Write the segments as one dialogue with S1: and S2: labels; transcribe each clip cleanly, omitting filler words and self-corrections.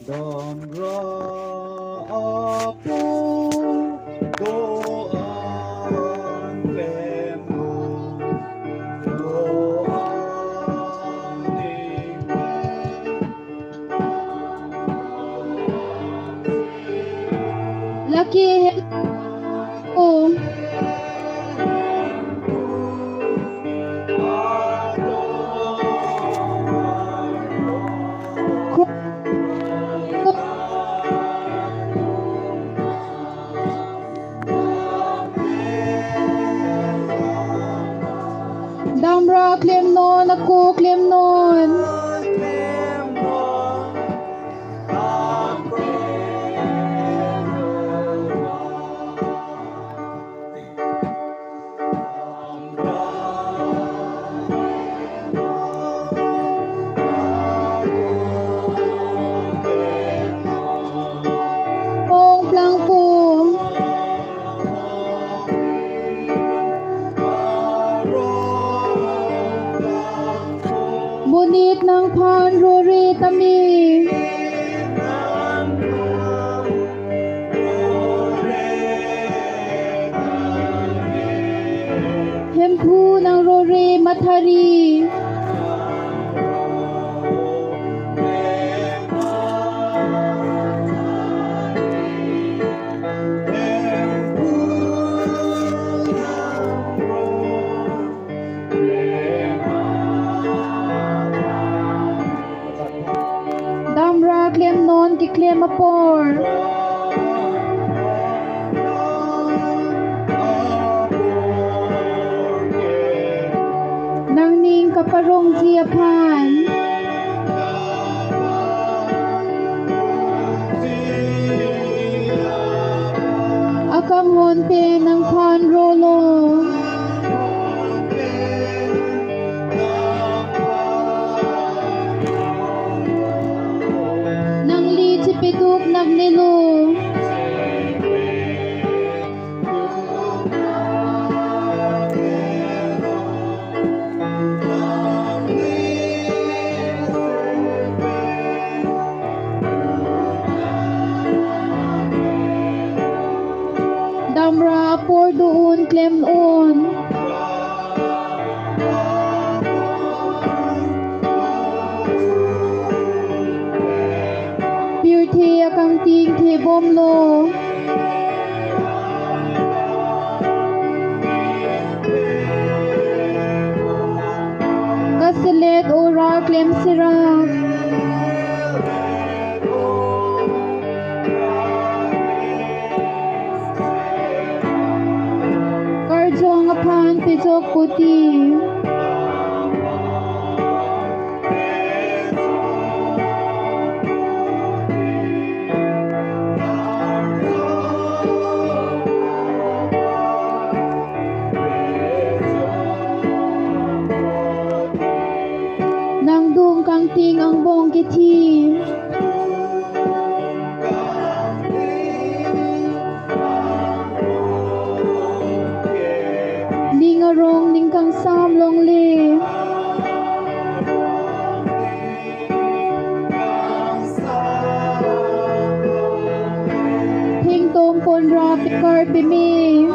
S1: Damra apor doan klem doan
S2: Laki, hello. Damra, klem non ako, klem non. Pong plang po. Bunit ng panruri tami. Hempu ng rori mathari. Damra, klem non ki klem apor. Nang ning kaparong siapan. Akam honte ng panrolo. Nang li chipiduk nagnilo. Damra apor doon klem on. Purity akang ting te bomlo. Kaselet ora klem sirap. Karjong apan pijok puti. Nang dung kang ting ang bong kiti. Lingarong ning kang samlong le. Hing tong pon rapi karpi mi.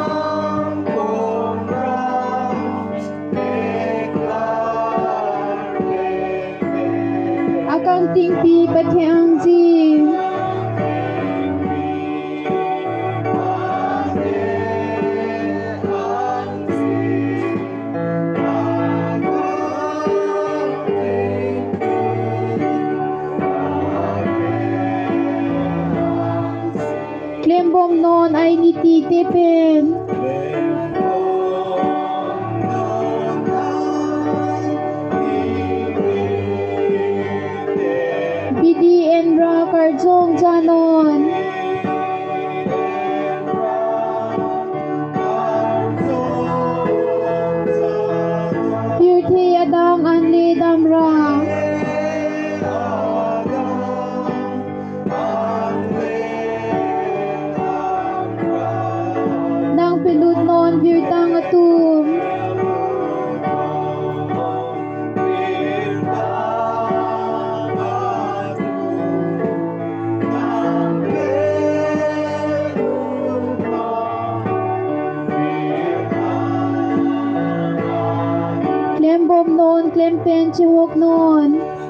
S2: Akang ting pi batyang ji. Klem bom non ay niti tepen. Bidi enra karjong janon. Purity adang anli damra. nun.